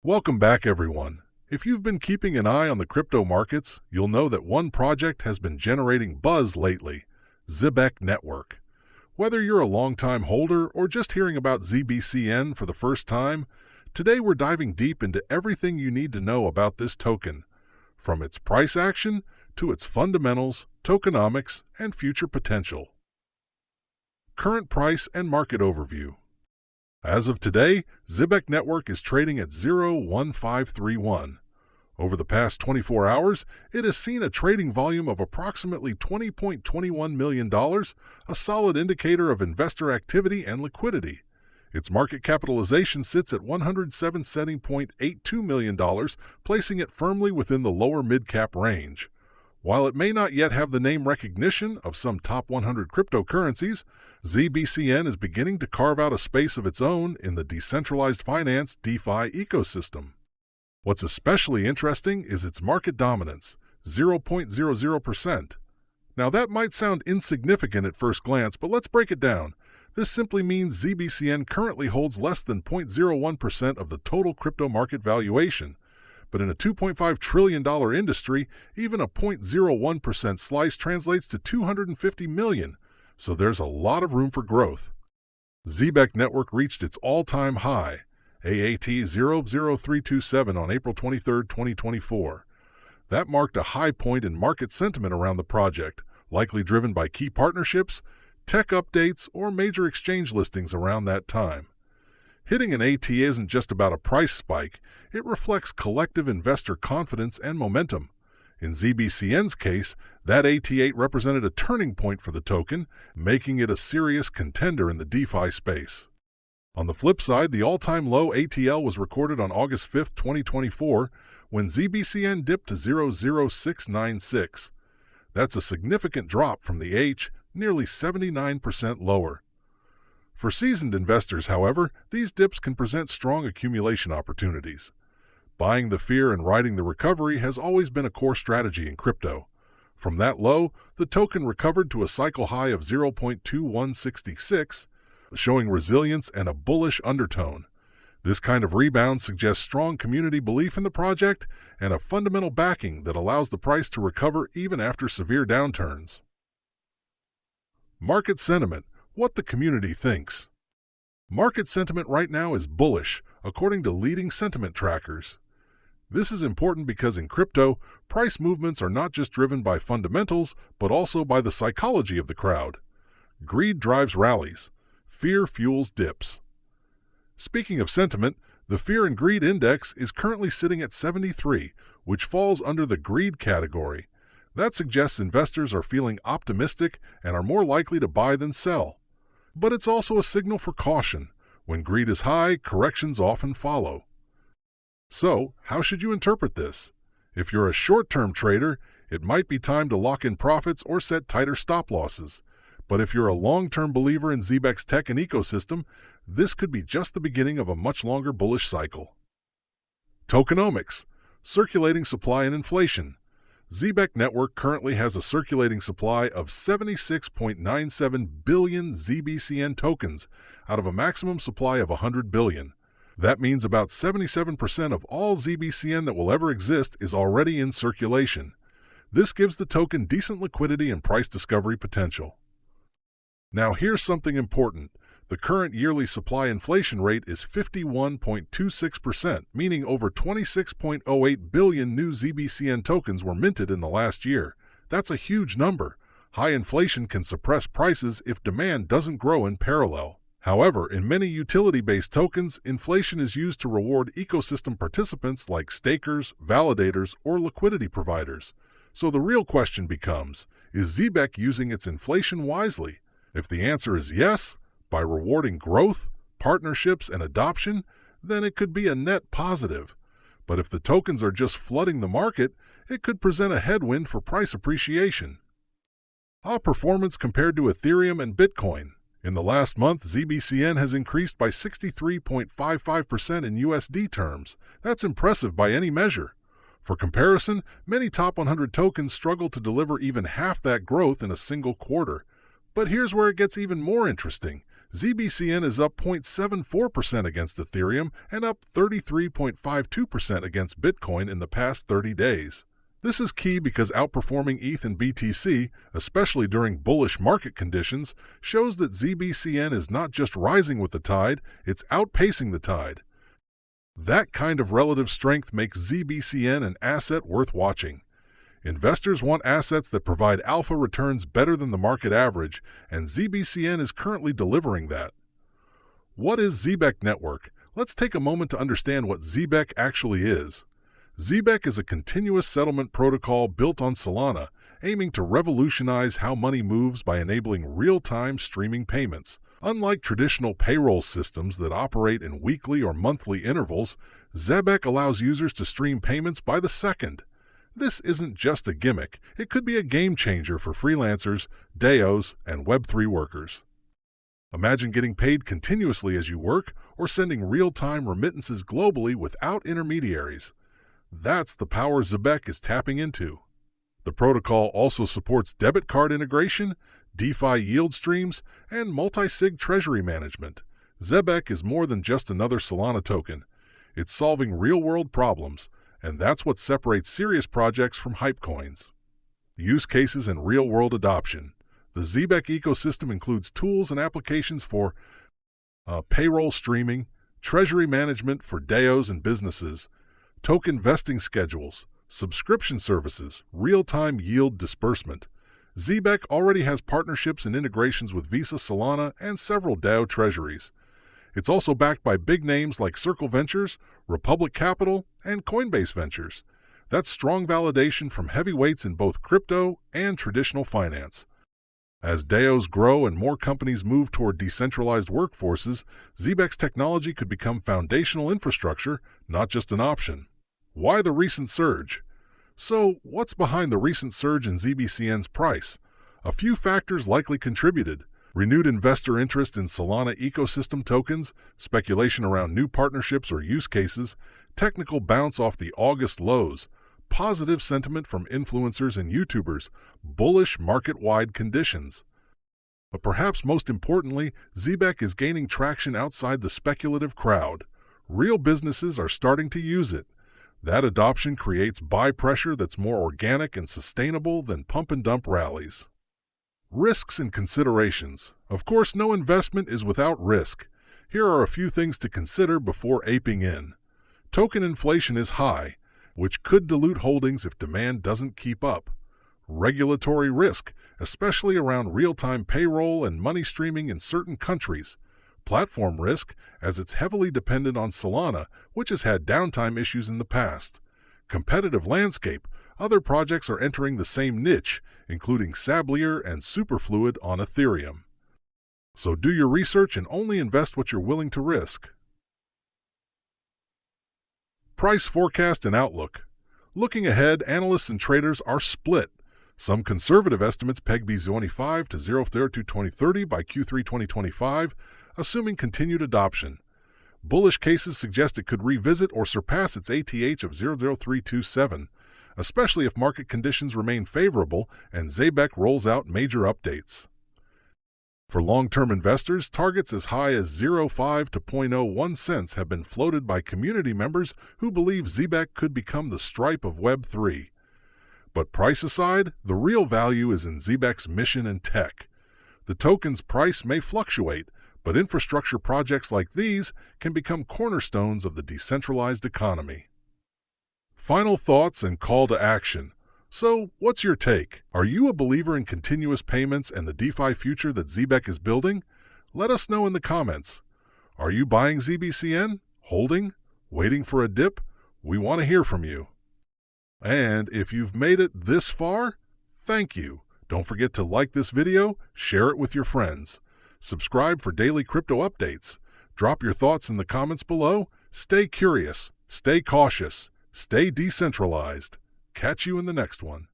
Welcome back, everyone. If you've been keeping an eye on the crypto markets, you'll know that one project has been generating buzz lately, Zebec Network. Whether you're a long-time holder or just hearing about ZBCN for the first time, today we're diving deep into everything you need to know about this token, from its price action to its fundamentals, tokenomics, and future potential. Current price and market overview. As of today, Zebec Network is trading at 0.1531. Over the past 24 hours, it has seen a trading volume of approximately $20.21 million, a solid indicator of investor activity and liquidity. Its market capitalization sits at $107.82 million, placing it firmly within the lower mid-cap range. While it may not yet have the name recognition of some top 100 cryptocurrencies, ZBCN is beginning to carve out a space of its own in the decentralized finance DeFi ecosystem. What's especially interesting is its market dominance, 0.00%. Now that might sound insignificant at first glance, but let's break it down. This simply means ZBCN currently holds less than 0.01% of the total crypto market valuation. But in a $2.5 trillion industry, even a 0.01% slice translates to $250 million, so there's a lot of room for growth. Zebec Network reached its all-time high, AAT 00327 on April 23, 2024. That marked a high point in market sentiment around the project, likely driven by key partnerships, tech updates, or major exchange listings around that time. Hitting an AT isn't just about a price spike, it reflects collective investor confidence and momentum. In ZBCN's case, that AT8 represented a turning point for the token, making it a serious contender in the DeFi space. On the flip side, the all-time low ATL was recorded on August 5, 2024, when ZBCN dipped to 0.0696. That's a significant drop from the H, nearly 79% lower. For seasoned investors, however, these dips can present strong accumulation opportunities. Buying the fear and riding the recovery has always been a core strategy in crypto. From that low, the token recovered to a cycle high of 0.2166, showing resilience and a bullish undertone. This kind of rebound suggests strong community belief in the project and a fundamental backing that allows the price to recover even after severe downturns. Market sentiment. What the community thinks. Market sentiment right now is bullish, according to leading sentiment trackers. This is important because in crypto, price movements are not just driven by fundamentals, but also by the psychology of the crowd. Greed drives rallies. Fear fuels dips. Speaking of sentiment, the Fear and Greed Index is currently sitting at 73, which falls under the greed category. That suggests investors are feeling optimistic and are more likely to buy than sell. But it's also a signal for caution. When greed is high, corrections often follow. So, how should you interpret this? If you're a short-term trader, it might be time to lock in profits or set tighter stop losses. But if you're a long-term believer in Zebec's tech and ecosystem, this could be just the beginning of a much longer bullish cycle. Tokenomics, circulating supply and inflation. Zebec Network currently has a circulating supply of 76.97 billion ZBCN tokens out of a maximum supply of 100 billion. That means about 77% of all ZBCN that will ever exist is already in circulation. This gives the token decent liquidity and price discovery potential. Now here's something important. The current yearly supply inflation rate is 51.26%, meaning over 26.08 billion new ZBCN tokens were minted in the last year. That's a huge number. High inflation can suppress prices if demand doesn't grow in parallel. However, in many utility-based tokens, inflation is used to reward ecosystem participants like stakers, validators, or liquidity providers. So the real question becomes, is Zebec using its inflation wisely? If the answer is yes, by rewarding growth, partnerships, and adoption, then it could be a net positive. But if the tokens are just flooding the market, it could present a headwind for price appreciation. Outperformance compared to Ethereum and Bitcoin. In the last month, ZBCN has increased by 63.55% in USD terms. That's impressive by any measure. For comparison, many top 100 tokens struggle to deliver even half that growth in a single quarter. But here's where it gets even more interesting. ZBCN is up 0.74% against Ethereum and up 33.52% against Bitcoin in the past 30 days. This is key because outperforming ETH and BTC, especially during bullish market conditions, shows that ZBCN is not just rising with the tide, it's outpacing the tide. That kind of relative strength makes ZBCN an asset worth watching. Investors want assets that provide alpha returns better than the market average, and ZBCN is currently delivering that. What is Zebec Network? Let's take a moment to understand what Zebec actually is. Zebec is a continuous settlement protocol built on Solana, aiming to revolutionize how money moves by enabling real-time streaming payments. Unlike traditional payroll systems that operate in weekly or monthly intervals, Zebec allows users to stream payments by the second. This isn't just a gimmick, it could be a game changer for freelancers, DAOs, and Web3 workers. Imagine getting paid continuously as you work or sending real-time remittances globally without intermediaries. That's the power Zebec is tapping into. The protocol also supports debit card integration, DeFi yield streams, and multi-sig treasury management. Zebec is more than just another Solana token. It's solving real-world problems, and that's what separates serious projects from hype coins. Use cases and real-world adoption. The Zebec ecosystem includes tools and applications for payroll streaming, treasury management for DAOs and businesses, token vesting schedules, subscription services, real-time yield disbursement. Zebec already has partnerships and integrations with Visa, Solana, and several DAO treasuries. It's also backed by big names like Circle Ventures, Republic Capital, and Coinbase Ventures. That's strong validation from heavyweights in both crypto and traditional finance. As DAOs grow and more companies move toward decentralized workforces, Zebec's technology could become foundational infrastructure, not just an option. Why the recent surge? So, what's behind the recent surge in ZBCN's price? A few factors likely contributed. Renewed investor interest in Solana ecosystem tokens, speculation around new partnerships or use cases, technical bounce off the August lows, positive sentiment from influencers and YouTubers, bullish market-wide conditions. But perhaps most importantly, Zebec is gaining traction outside the speculative crowd. Real businesses are starting to use it. That adoption creates buy pressure that's more organic and sustainable than pump-and-dump rallies. Risks and considerations. Of course, no investment is without risk. Here are a few things to consider before aping in. Token inflation is high, which could dilute holdings if demand doesn't keep up. Regulatory risk, especially around real-time payroll and money streaming in certain countries. Platform risk, as it's heavily dependent on Solana, which has had downtime issues in the past. Competitive landscape. Other projects are entering the same niche, including Sablier and Superfluid on Ethereum. So do your research and only invest what you're willing to risk. Price forecast and outlook. Looking ahead, analysts and traders are split. Some conservative estimates peg BZ25 to 0.022030 by Q3 2025, assuming continued adoption. Bullish cases suggest it could revisit or surpass its ATH of 0.0327, especially if market conditions remain favorable and Zebec rolls out major updates. For long-term investors, targets as high as 0.05 to 0.01 cents have been floated by community members who believe Zebec could become the Stripe of Web3. But price aside, the real value is in Zebec's mission and tech. The token's price may fluctuate, but infrastructure projects like these can become cornerstones of the decentralized economy. Final thoughts and call to action. So, what's your take? Are you a believer in continuous payments and the DeFi future that Zebec is building? Let us know in the comments. Are you buying ZBCN? Holding? Waiting for a dip? We want to hear from you. And if you've made it this far, thank you. Don't forget to like this video, share it with your friends. Subscribe for daily crypto updates. Drop your thoughts in the comments below. Stay curious, stay cautious, stay decentralized. Catch you in the next one.